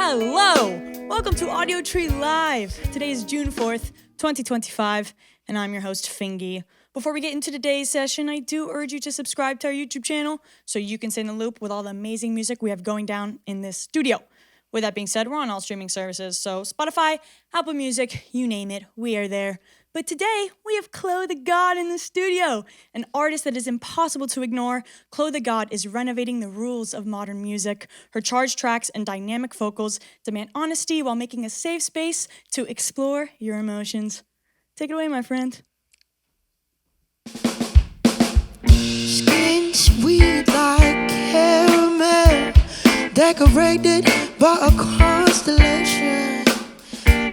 Hello! Welcome to Audiotree Live. Today is June 4th, 2025, and I'm your host, FINGY. Before we get into today's session, I do urge you to subscribe to our YouTube channel so you can stay in the loop with all the amazing music we have going down in this studio. With that being said, we're on all streaming services, so Spotify, Apple Music, you name it, we are there. But today, we have chlothegod in the studio, an artist that is impossible to ignore. Chlothegod is renovating the rules of modern music. Her charged tracks and dynamic vocals demand honesty while making a safe space to explore your emotions. Take it away, my friend. Skin sweet like caramel, decorated by a constellation.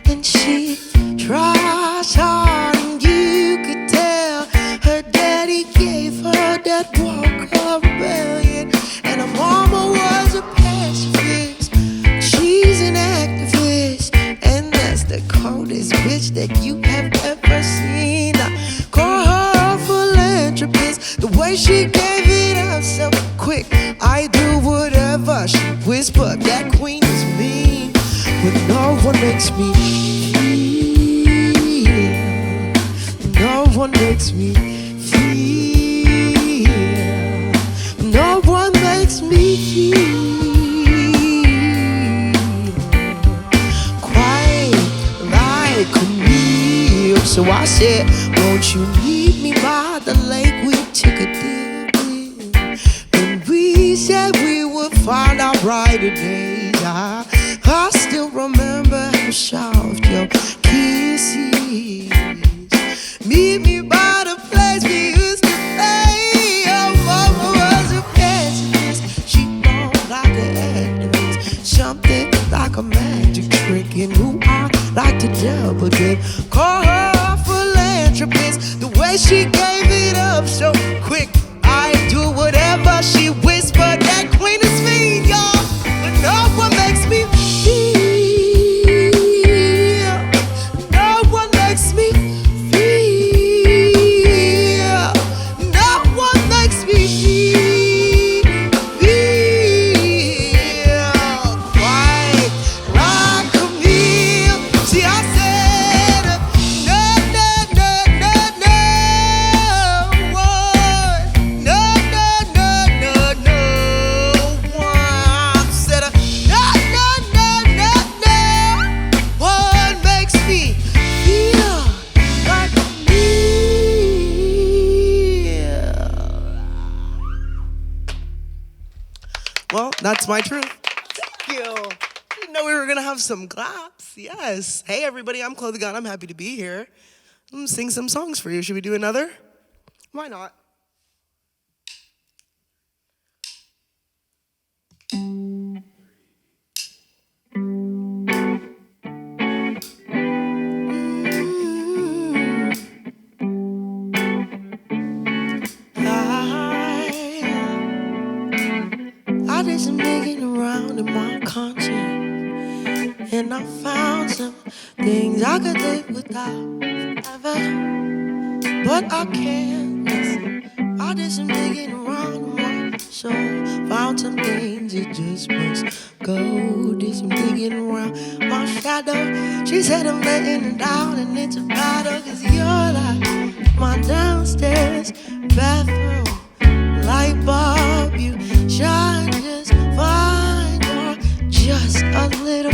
And she tries hard, and you could tell her daddy gave her that walk of rebellion. And her mama was a pacifist, she's an activist, and that's the coldest bitch that you have ever seen. I call her a philanthropist, the way she gave it up so quick. I do whatever she whispered, that queen is mean, but no one makes me feel. No one makes me feel. No one makes me feel quite like Camille. So I said, won't you meet me by the lake? We took a dip in, and we said we would find our brighter days. I still remember how soft your kiss is. Meet me by the place we used to play. Oh, mama was a pessimist, she moaned like an activist, something like a magic trick. And who I like to double dip, call her a philanthropist, the way she gave it up so quick. I do whatever she whispered, that queen is mean, y'all, but no one makes me feel. No one makes me feel. No one makes me feel quite like Camille. See, I said no, no, no, no, no one. No, no, no, no, no one. Said no, no, no, no, no one makes me feel like Camille. Well, that's my truth. Thank you. Didn't know we were gonna have some claps. Yes. Hey everybody, I'm chlothegod. I'm happy to be here. I'm gonna sing some songs for you. Should we do another? Why not? I did some digging around in my conscience, and I found some things I could live without forever, but I can't. Listen. I did some digging around in my soul, found some things it just must go. Did some digging around my shadow. She said I'm letting it down, and it's a battle, 'cause you're like my downstairs bathroom light bulb. You shine just fine, you're just a little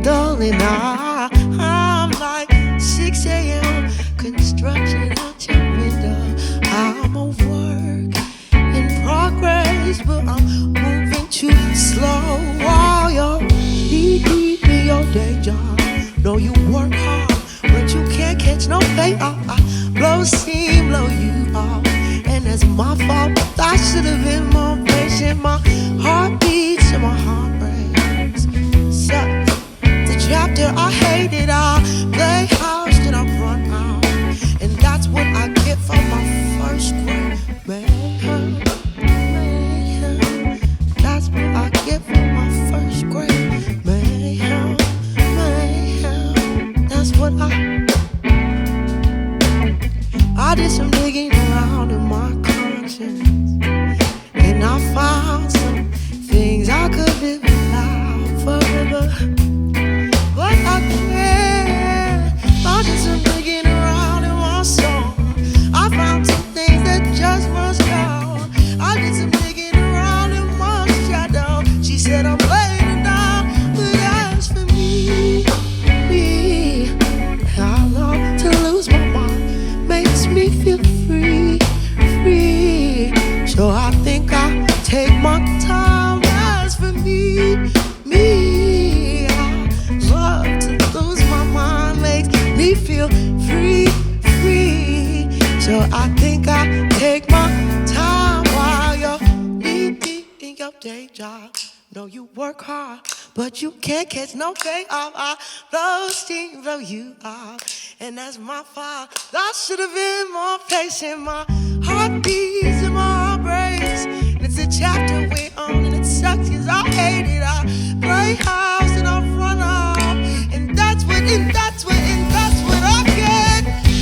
dull, and I'm like 6 a.m. construction out your window. I'm a work in progress, but I'm moving too slow. While you're deep in your day job, know you work hard, but you can't catch no pay. I blow steam, blow you off, and that's my fault. I should have been more patient. My heart beats and my heart breaks. So the chapter I hated, I play house, then I run out, and that's what I get for my first grade. Man, that's what I get for my first grade. Man, that's what I did some digging around in my conscience, and I found some things I could live without forever. day job. No, you work hard, but you can't catch no pay off. I blow steam, blow you off, and that's my fault. I should have been more patient. My heart beats and my heart breaks, and it's a chapter we own, and it sucks 'cause I hate it. I play house and I run off, and that's what I get.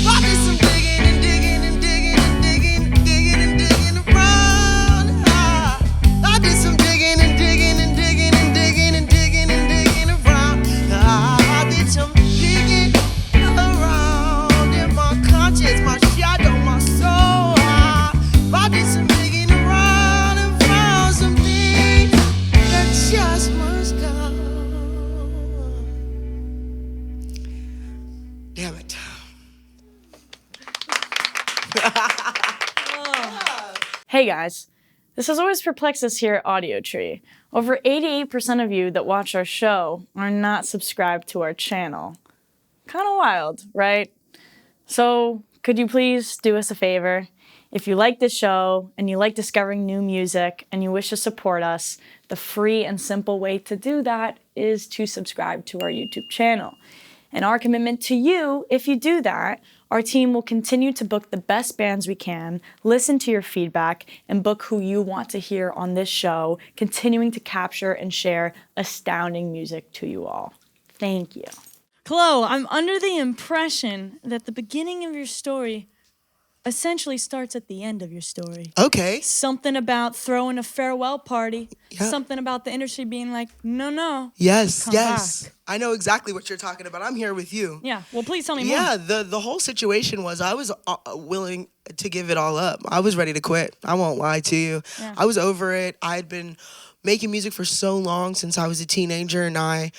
I did some digging and digging and digging and digging and digging and digging around. I did some digging and digging and digging and digging and digging and digging around. I did some digging around in my conscience, my shadow, my soul. I did some digging around and found some things that just must go. Damn it. Hey guys, this has always perplexed us here at Audiotree. Over 88% of you that watch our show are not subscribed to our channel. Kind of wild, right? So could you please do us a favor? If you like this show and you like discovering new music and you wish to support us, the free and simple way to do that is to subscribe to our YouTube channel. And our commitment to you, if you do that, our team will continue to book the best bands we can, listen to your feedback, and book who you want to hear on this show, continuing to capture and share astounding music to you all. Thank you. Chloe, I'm under the impression that the beginning of your story essentially starts at the end of your story. Okay. Something about throwing a farewell party. Yeah. Something about the industry being like, no. Yes, Come yes. back. I know exactly what you're talking about. I'm here with you. Yeah, well, please tell me more. Yeah, the whole situation was I was willing to give it all up. I was ready to quit. I won't lie to you. Yeah. I was over it. I had been making music for so long since I was a teenager, and I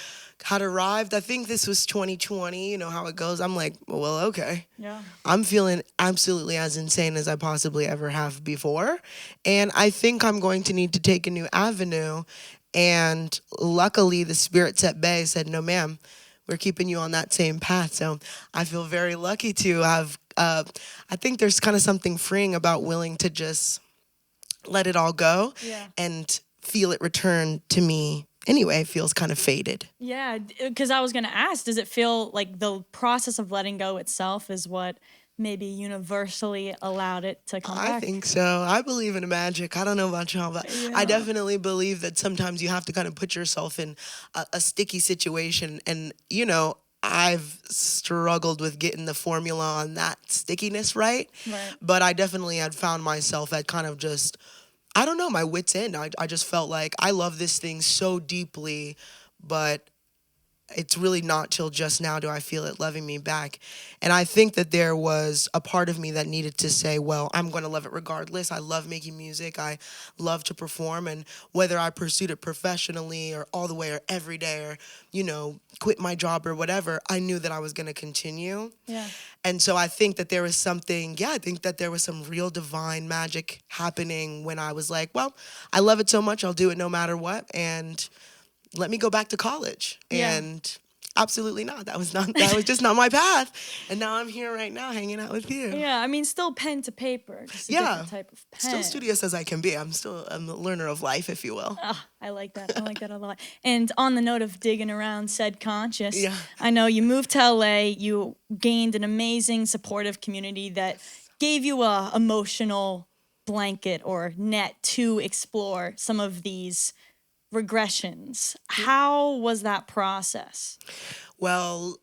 had arrived. I think this was 2020. You know how it goes. I'm like, well, okay. Yeah. I'm feeling absolutely as insane as I possibly ever have before. And I think I'm going to need to take a new avenue. And luckily, the spirits at Bay said, no, ma'am, we're keeping you on that same path. So I feel very lucky to have, I think there's kind of something freeing about willing to just let it all go and feel it return to me. Anyway, it feels kind of faded. Yeah, because I was going to ask, does it feel like the process of letting go itself is what maybe universally allowed it to come back? I think so. I believe in magic. I don't know about y'all, but I definitely believe that sometimes you have to kind of put yourself in a sticky situation. And, you know, I've struggled with getting the formula on that stickiness right. But I definitely had found myself at kind of just, I don't know, my wit's end. I just felt like I love this thing so deeply, but it's really not till just now do I feel it loving me back. And I think that there was a part of me that needed to say, well, I'm going to love it regardless. I love making music. I love to perform. And whether I pursued it professionally or all the way or every day or, you know, quit my job or whatever, I knew that I was going to continue. Yeah. And so I think that there was something, I think that there was some real divine magic happening when I was like, well, I love it so much, I'll do it no matter what. And let me go back to college. And absolutely not. That was just not my path. And now I'm here right now hanging out with you. Yeah, I mean, still pen to paper. Just a different type of pen. Still studious as I can be. I'm a learner of life, if you will. I like that. I like that a lot. And on the note of digging around said conscious, I know you moved to LA, you gained an amazing supportive community that gave you a emotional blanket or net to explore some of these regressions. How was that process? Well,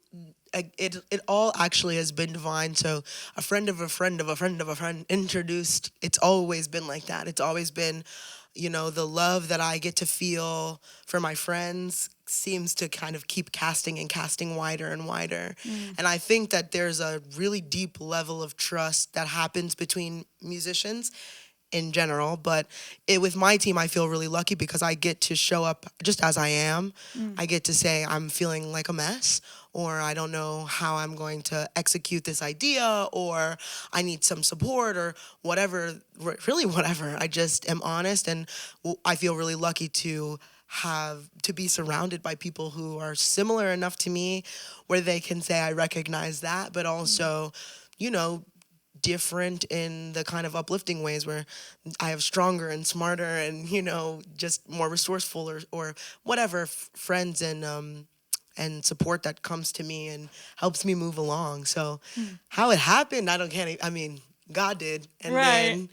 it all actually has been divine. So a friend of a friend of a friend of a friend introduced, it's always been like that. It's always been, you know, the love that I get to feel for my friends seems to kind of keep casting and casting wider and wider. And I think that there's a really deep level of trust that happens between musicians in general, but with my team, I feel really lucky because I get to show up just as I am. I get to say I'm feeling like a mess, or I don't know how I'm going to execute this idea, or I need some support, or whatever, really whatever. I just am honest, and I feel really lucky to be surrounded by people who are similar enough to me where they can say I recognize that, but also, you know, different in the kind of uplifting ways where I have stronger and smarter and, just more resourceful or whatever friends and support that comes to me and helps me move along. So how it happened, I mean, God did. And then,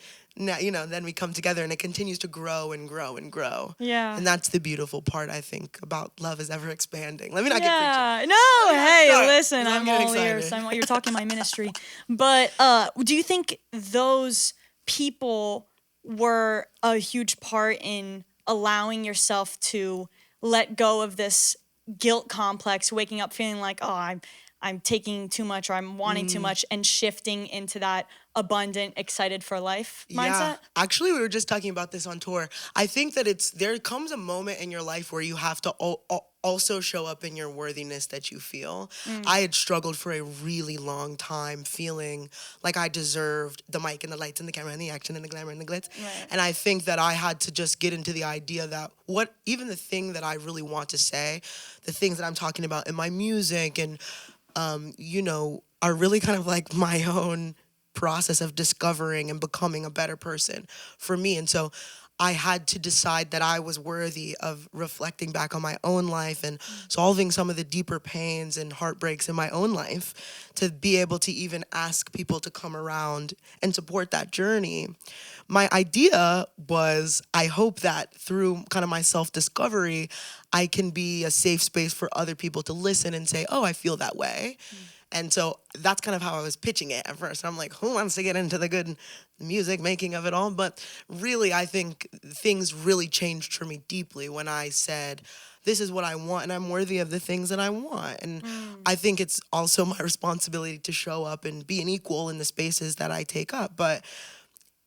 then we come together and it continues to grow and grow and grow. Yeah. And that's the beautiful part, I think, about love is ever expanding. Let me not get preachy. No, hey, start. listen, I'm I'm getting all excited. ears. You're talking my ministry. But do you think those people were a huge part in allowing yourself to let go of this guilt complex, waking up feeling like, oh, I'm taking too much or I'm wanting too much, and shifting into that abundant, excited for life mindset? Yeah, actually, we were just talking about this on tour. I think that there comes a moment in your life where you have to also show up in your worthiness that you feel. I had struggled for a really long time feeling like I deserved the mic and the lights and the camera and the action and the glamour and the glitz. Right. And I think that I had to just get into the idea that even the thing that I really want to say, the things that I'm talking about in my music and, are really kind of like my own process of discovering and becoming a better person for me. And so I had to decide that I was worthy of reflecting back on my own life and solving some of the deeper pains and heartbreaks in my own life to be able to even ask people to come around and support that journey. My idea was, I hope that through kind of my self-discovery, I can be a safe space for other people to listen and say, oh, I feel that way. And so that's kind of how I was pitching it at first. I'm like, who wants to get into the good music making of it all? But really, I think things really changed for me deeply when I said, this is what I want and I'm worthy of the things that I want. And I think it's also my responsibility to show up and be an equal in the spaces that I take up. But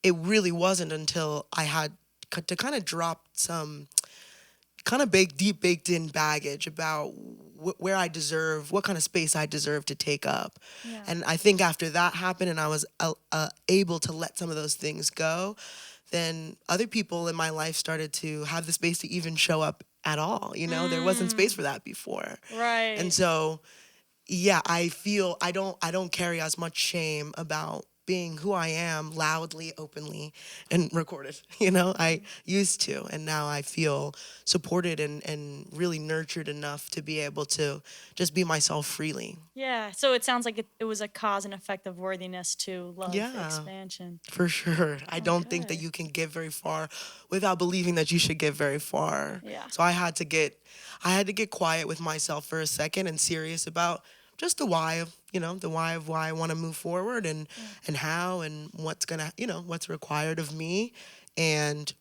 it really wasn't until I had to kind of drop some kind of deep baked in baggage about where I deserve, what kind of space I deserve to take up. Yeah. And I think after that happened and I was able to let some of those things go, then other people in my life started to have the space to even show up at all. There wasn't space for that before. Right. And so, yeah, I feel I don't carry as much shame about being who I am loudly, openly, and recorded. I used to, and now I feel supported and really nurtured enough to be able to just be myself freely. Yeah, so it sounds like it was a cause and effect of worthiness to love expansion. For sure. I don't think that you can get very far without believing that you should get very far. Yeah. So I had to get quiet with myself for a second and serious about just the why of why I want to move forward and how and what's what's required of me. And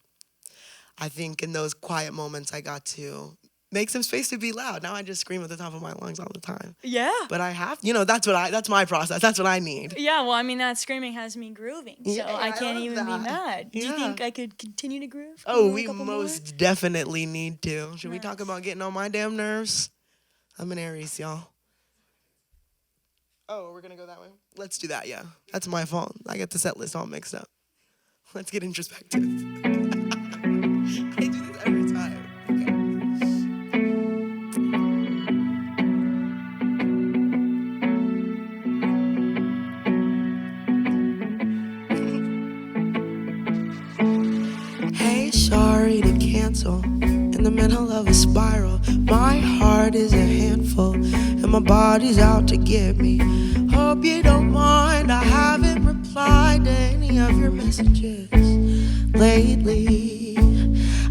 I think in those quiet moments, I got to make some space to be loud. Now I just scream at the top of my lungs all the time. Yeah. But I have, that's my process. That's what I need. Yeah. Well, I mean, that screaming has me grooving, so I can't even be mad. Do you think I could continue to groove? We most definitely need to. Should we talk about getting on my damn nerves? I'm an Aries, y'all. Oh, we're going to go that way? Let's do that, yeah. That's my fault. I get the set list all mixed up. Let's get introspective. I do this every time. Okay. Hey, sorry to cancel. In the middle of a spiral. My heart is a handful. And my body's out to get me. Hope you don't mind, I haven't replied to any of your messages lately.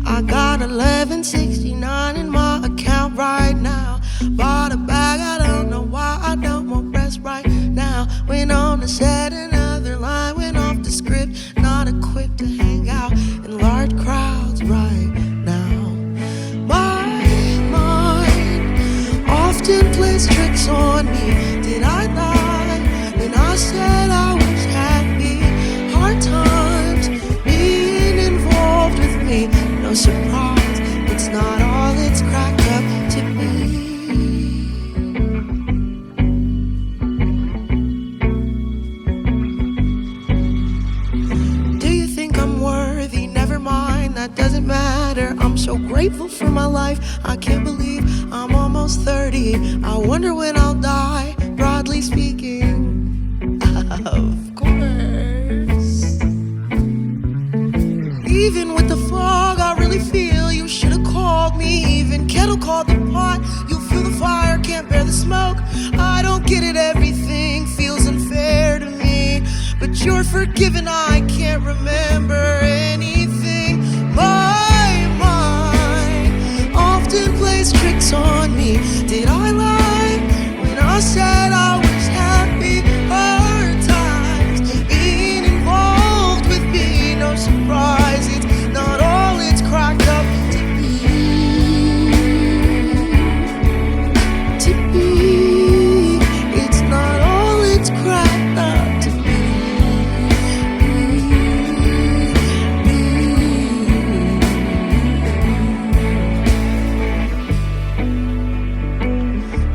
I got $11.69 in my account right now. Bought a bag, I don't know why I don't want rest right now. Went on to set another line, went off the script. Not equipped to hang out in large crowds right now. My mind often plays tricks on me. Did I lie? And I said I was happy. Hard times being involved with me. No surprise, it's not all it's cracked up to be. Do you think I'm worthy? Never mind, that doesn't matter. I'm so grateful for my life. I can't believe I'm almost 30. I wonder when I'll die, broadly speaking. Of course. Even with the fog, I really feel you should have called me. Even kettle called the pot. You feel the fire, can't bear the smoke. I don't get it, everything feels unfair to me. But you're forgiven, I can't remember anything. My mind often plays tricks on me. Did I lie when I said I was happy? Hard times being involved with me, no surprise. It's not all it's cracked up to be. It's not all it's cracked up to be.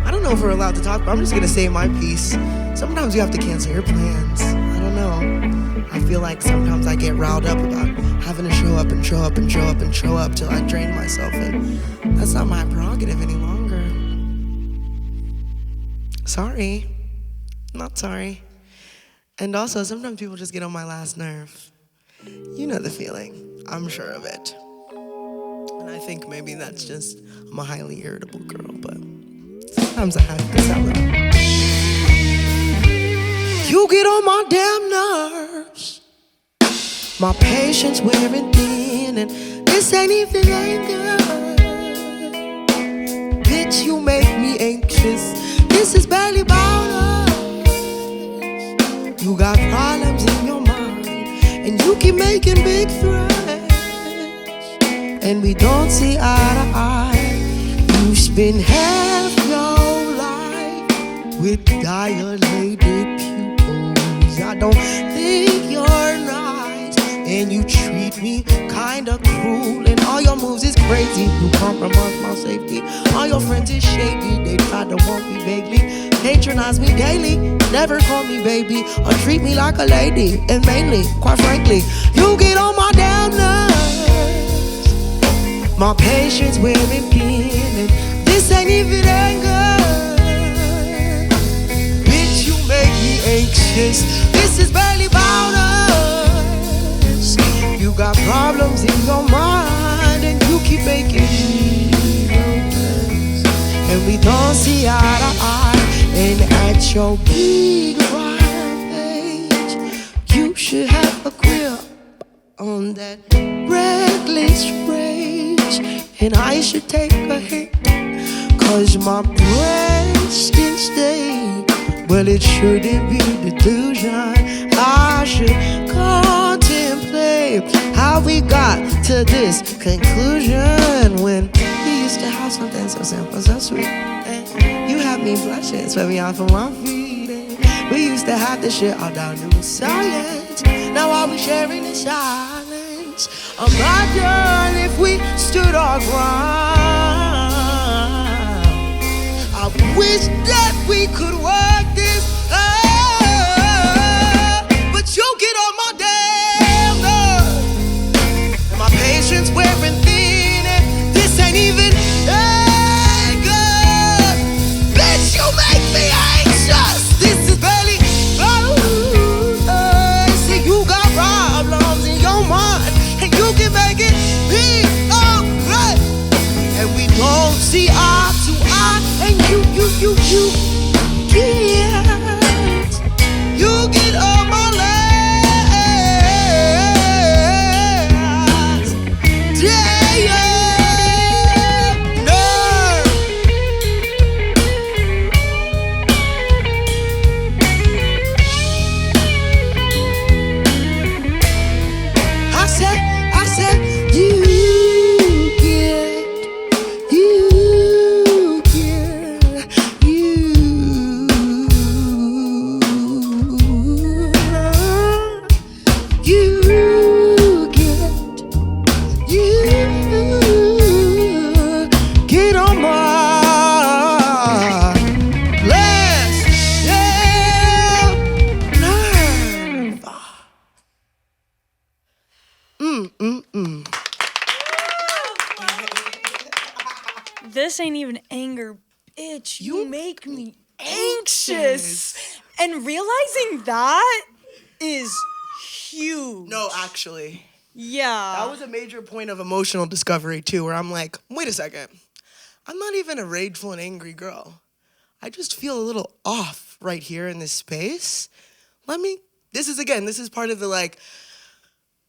I don't know if we're allowed to talk, but I'm just gonna say my piece. Sometimes you have to cancel your plans. I don't know. I feel like sometimes I get riled up about having to show up and show up and show up and show up till I drain myself, and that's not my prerogative any longer. Sorry. Not sorry. And also, sometimes people just get on my last nerve. You know the feeling. I'm sure of it. And I think maybe that's just, I'm a highly irritable girl, but sometimes I have to tell them. You get on my damn nerves. My patience wearing thin, and this ain't even anger. Bitch, you make me anxious. This is barely about us. You got problems in your mind, and you keep making big threats, and we don't see eye to eye. You spend half your life with dilated pupils. I don't think you're nice, and you treat me kinda cruel, and all your moves is crazy. You compromise my safety. All your friends is shady. They try to want me vaguely, patronize me daily, never call me baby or treat me like a lady. And mainly, quite frankly, you get on my damn nerves. My patience wearing thin, and this ain't even anger. Bitch, you make me anxious. This is barely about us. You got problems in your mind, and you keep making me nervous, and we don't see eye to eye. And at your big rampage, you should have a grip on that reckless rage, and I should take a hit, 'cause my breast can stay. Well, it shouldn't be delusion. I should contemplate how we got to this conclusion, when we used to have something so simple, so sweet, and you had me blushing, swept me off of my feet, and we used to have this shit all down in silence. Now are we sharing the silence? Imagine if we stood our ground. I wish that we could work this out, but you get on my damn nerves, and my patience wearing thin, and this ain't even anger. Bitch, you make me anxious. This is barely see, you got problems in your mind, and you can make it be alright, and we don't see eye to eye, and you get on my last. Yeah, nerve. I said, you get, get on my last nerve. This ain't even anger, bitch. You make me anxious. And realizing that is huge. No, actually. Yeah. That was a major point of emotional discovery too, where I'm like, wait a second. I'm not even a rageful and angry girl. I just feel a little off right here in this space. This is part of the like,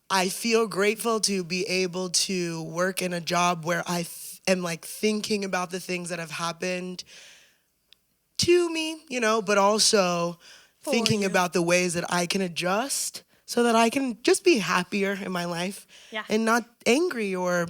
I feel grateful to be able to work in a job where am like thinking about the things that have happened to me, but also thinking you. about the ways that I can adjust so that I can just be happier in my life and not angry or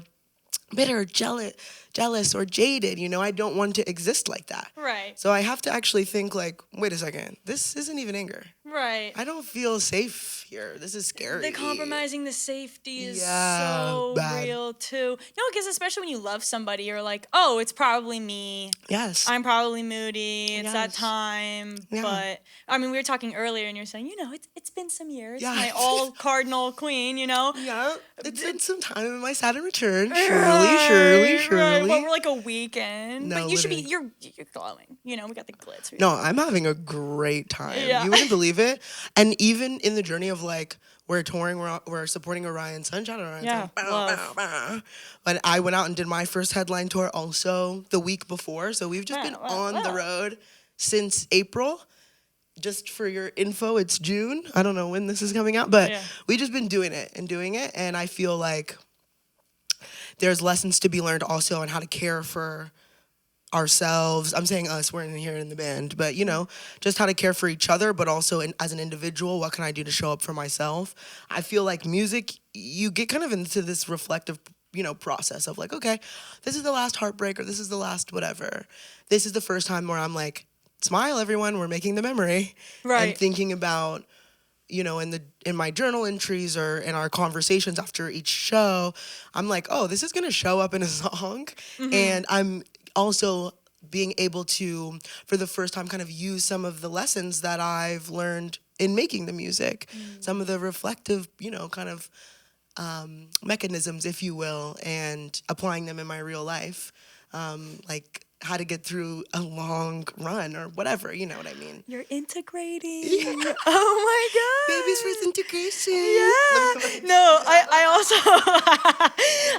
bitter, jealous or jaded. I don't want to exist like that. Right. So I have to actually think like, wait a second, this isn't even anger. Right. I don't feel safe here. This is scary. The compromising the safety is Yeah, so bad. real too. No, because especially when you love somebody, you're like, oh, it's probably me. Yes. I'm probably moody. It's that Yes. time. Yeah. But I mean, we were talking earlier, and you're saying, it's been some years. Yeah. My all cardinal queen, Yeah, it's been some time in my Saturn return. Right. Surely. Well, we're like a weekend. No, But you should be. literally. You're glowing. We got the glitz. No, I'm having a great time. Yeah. You wouldn't believe it. And even in the journey of like, we're touring, we're supporting Orion Sun. Shout out Orion Yeah, Sun. love. But I went out and did my first headline tour also the week before. So we've just been on the road since April. Just for your info, it's June. I don't know when this is coming out, but we've just been doing it. And I feel like there's lessons to be learned also on how to care for ourselves. I'm saying us, we're in here in the band, but just how to care for each other, but also as an individual, what can I do to show up for myself? I feel like music, you get kind of into this reflective, process of like, okay, this is the last heartbreak or this is the last whatever. This is the first time where I'm like, smile everyone, we're making the memory. Right. And thinking about, in my journal entries or in our conversations after each show, I'm like, oh, this is gonna show up in a song. Mm-hmm. And I'm also being able to, for the first time, kind of use some of the lessons that I've learned in making the music, some of the reflective, kind of mechanisms, if you will, and applying them in my real life, like how to get through a long run or whatever, you know what I mean? You're integrating. Yeah. Oh my God. Baby's first integration. Yeah. No, I also,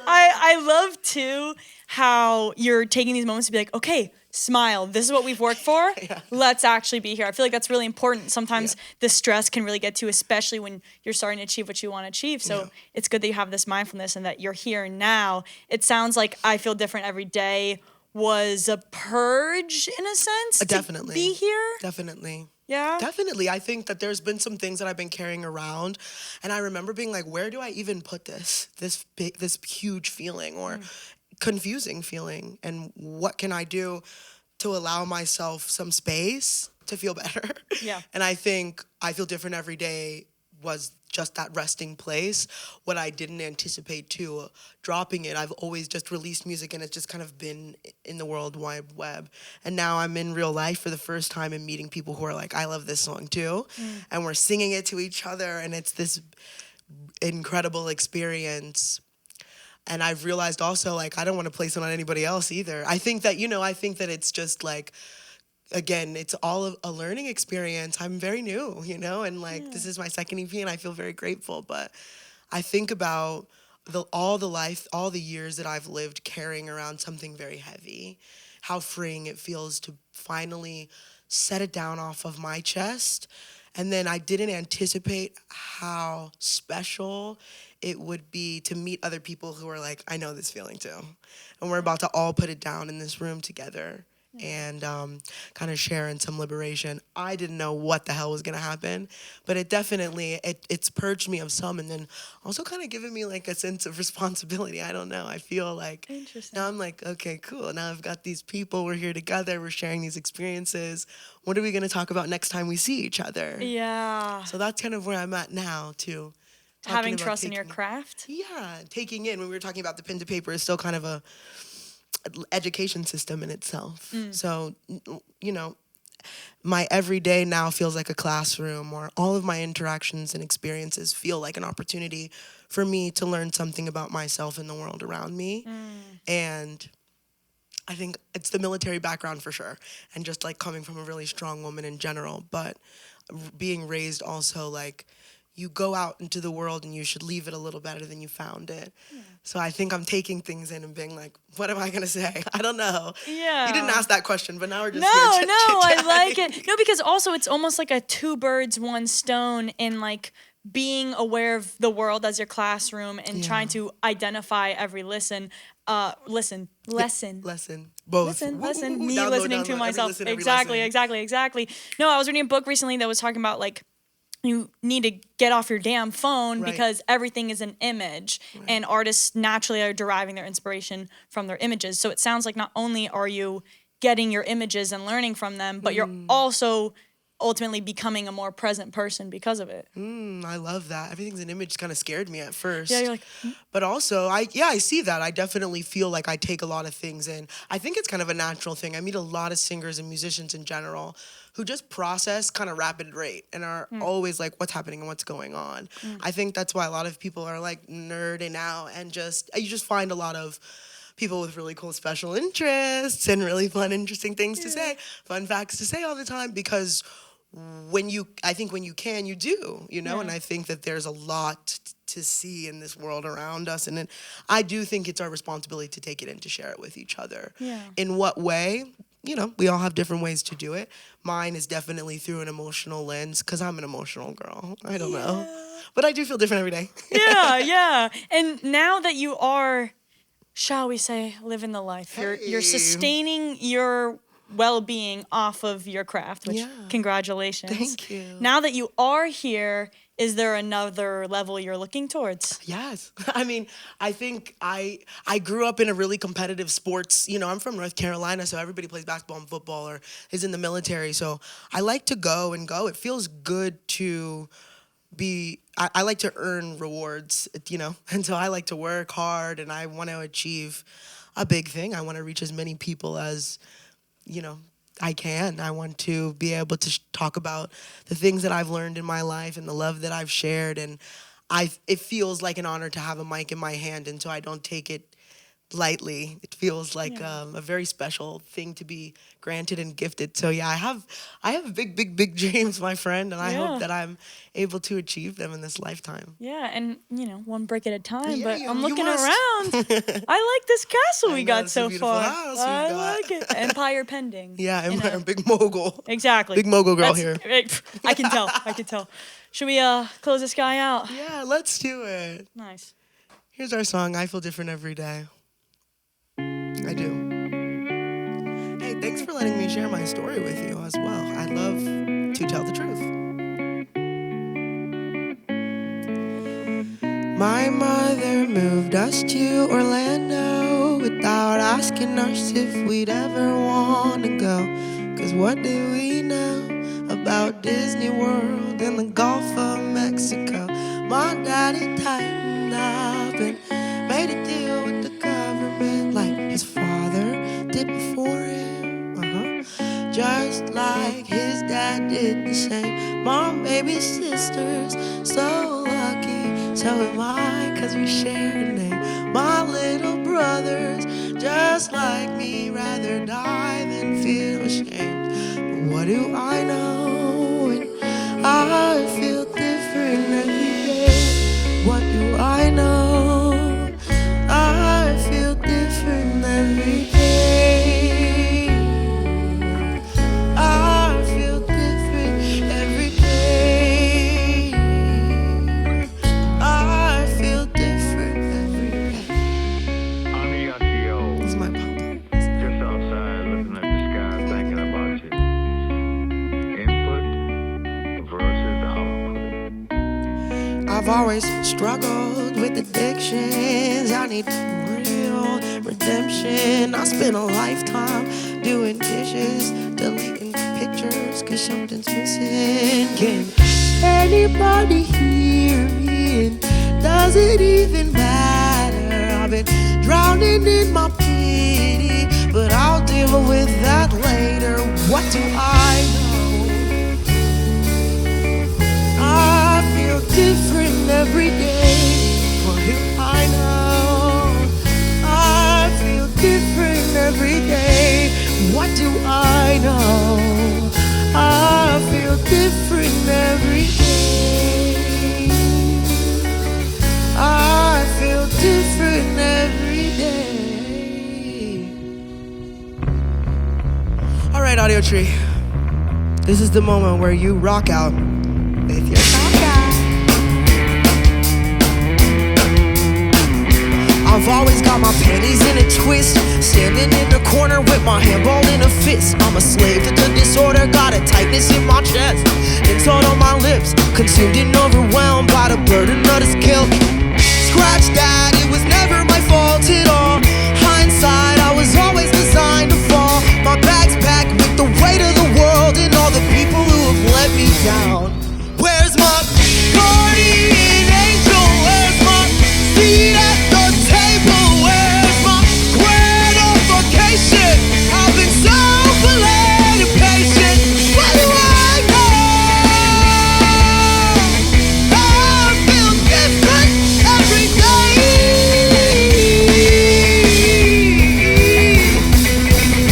I love too how you're taking these moments to be like, okay, smile. This is what we've worked for. Yeah. Let's actually be here. I feel like that's really important. Sometimes the stress can really get to, especially when you're starting to achieve what you want to achieve. So it's good that you have this mindfulness and that you're here now. It sounds like I feel different every day was a purge in a sense. Definitely. To be here. Definitely. Yeah. Definitely. I think that there's been some things that I've been carrying around, and I remember being like, where do I even put this huge feeling or confusing feeling, and what can I do to allow myself some space to feel better? Yeah. And I think I feel different every day was just that resting place. What I didn't anticipate too, dropping it. I've always just released music and it's just kind of been in the World Wide Web. And now I'm in real life for the first time and meeting people who are like, I love this song too. And we're singing it to each other and it's this incredible experience. And I've realized also, like, I don't want to place it on anybody else either. I think that it's just like, again, it's all a learning experience. I'm very new, and like this is my second EP and I feel very grateful. But I think about all the years that I've lived carrying around something very heavy, how freeing it feels to finally set it down off of my chest. And then I didn't anticipate how special it would be to meet other people who are like, I know this feeling too. And we're about to all put it down in this room together. And kind of sharing some liberation. I didn't know what the hell was gonna happen, but it definitely it's purged me of some, and then also kind of given me like a sense of responsibility. I don't know. I feel like now I'm like, okay, cool. Now I've got these people. We're here together. We're sharing these experiences. What are we gonna talk about next time we see each other? Yeah. So that's kind of where I'm at now too. Having trust in your craft. Yeah, taking in when we were talking about the pen to paper is still kind of a education system in itself. So, my everyday now feels like a classroom, or all of my interactions and experiences feel like an opportunity for me to learn something about myself and the world around me. And I think it's the military background for sure, and just like coming from a really strong woman in general, but being raised also like, you go out into the world and you should leave it a little better than you found it. So I think I'm taking things in and being like, what am I going to say? I don't know. Yeah. You didn't ask that question, but now we're just No, here I like chit-chatting. it. No, because also it's almost like a two birds, one stone in like being aware of the world as your classroom and trying to identify every lesson. Both. Lesson. Listen. Me Download, listening to every myself. listen, every Exactly. lesson. No, I was reading a book recently that was talking about like you need to get off your damn phone because everything is an image and artists naturally are deriving their inspiration from their images. So it sounds like not only are you getting your images and learning from them, but you're also ultimately becoming a more present person because of it. I love that. Everything's an image kind of scared me at first. Yeah, you're like... But also, I see that. I definitely feel like I take a lot of things in. I think it's kind of a natural thing. I meet a lot of singers and musicians in general who just process kind of rapid rate and are always like, what's happening and what's going on. I think that's why a lot of people are like nerding out and you just find a lot of people with really cool special interests and really fun, interesting things to say, fun facts to say all the time, because when you can, you do, you know, and I think that there's a lot to see in this world around us. And then I do think it's our responsibility to take it in, to share it with each other. Yeah. In what way? You know, we all have different ways to do it. Mine is definitely through an emotional lens because I'm an emotional girl. I don't know. But I do feel different every day. Yeah. And now that you are, shall we say, living the life, you're sustaining your well-being off of your craft, which congratulations. Thank you. Now that you are here, is there another level you're looking towards? Yes. I mean, I think I grew up in a really competitive sports, you know, I'm from North Carolina, so everybody plays basketball and football or is in the military. So I like to go. It feels good to I like to earn rewards, you know, and so I like to work hard and I want to achieve a big thing. I want to reach as many people as, you know, I can. I want to be able to talk about the things that I've learned in my life and the love that I've shared. And it feels like an honor to have a mic in my hand, and so I don't take it lightly. It feels like a very special thing to be granted and gifted. So yeah, I have big dreams, my friend, and I hope that I'm able to achieve them in this lifetime. Yeah, and you know, one brick at a time. Yeah, but I'm you looking must. around. I like this castle we got it's so a beautiful far. house I we've got. like it. Empire pending. Yeah, I'm a big mogul. Exactly. Big mogul girl here. I can tell. Should we close this guy out? Yeah, let's do it. Nice. Here's our song, I Feel Different Every Day. I do. Hey, thanks for letting me share my story with you as well. I love to tell the truth. My mother moved us to Orlando without asking us if we'd ever want to go. 'Cause what do we know about Disney World and the Gulf of Mexico? My daddy tightened up and made a deal with the government like his father did before him. Just like his dad did the same. Mom, baby, sisters, so lucky. So am I, 'cause we share a name. My little brothers, just like me, rather die than feel ashamed. But what do I know? And I feel different every day. What do I know? I feel different every day. I feel different every day. I feel different every day. This is my papa. Just outside looking at the sky, thinking about you. Input versus output. I've always struggled with addictions. I need real redemption. I spent a lifetime doing dishes, deleting pictures, 'cause something's missing. Can anybody hear me? And does it even matter? I've been drowning in my pity, but I'll deal with that later. What do I know? I feel different every day. What do I know? I feel different every day. What do I know? I feel different every day. Audiotree. This is the moment where you rock out with your rock. I've always got my panties in a twist, standing in the corner with my handball in a fist. I'm a slave to the disorder, got a tightness in my chest, insult on my lips, consumed and overwhelmed by the burden of this guilt. Scratch that, it was never my fault at all. Hindsight, I was always designed to fall. My bag's packed with the weight of the world and all the people who have let me down. Where's my guardian angel? Where's my seat at the table? Where's my gratification? I've been so polite and patient. What do I know? I feel different every day.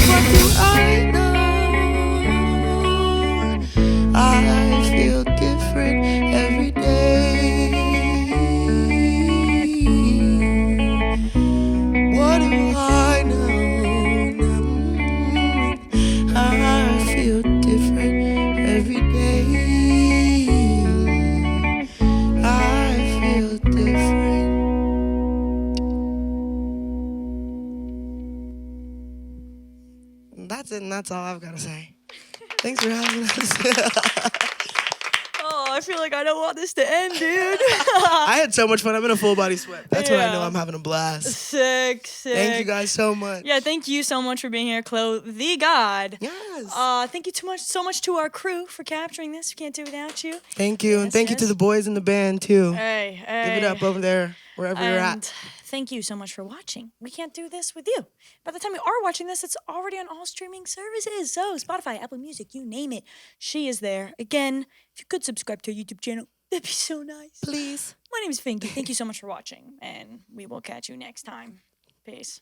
What do I know? I feel different every day. What do I know? I feel different every day. I feel different. That's it, and that's all I've got to say. Thanks for having us. Oh, I feel like I don't want this to end, dude. I had so much fun. I'm in a full body sweat. That's when I know Yeah. I'm having a blast. Sick. Thank you guys so much. Yeah, thank you so much for being here, chlothegod. Yes. Thank you so much to our crew for capturing this. We can't do it without you. Thank you. And Yes, thank you to yes. the boys in the band, too. Hey. Give it up over there, wherever you're And at. thank you so much for watching. We can't do this with you. By the time you are watching this, it's already on all streaming services. So Spotify, Apple Music, you name it. She is there. Again, if you could subscribe to our YouTube channel, that'd be so nice. Please. My name is Fingy. Thank you so much for watching. And we will catch you next time. Peace.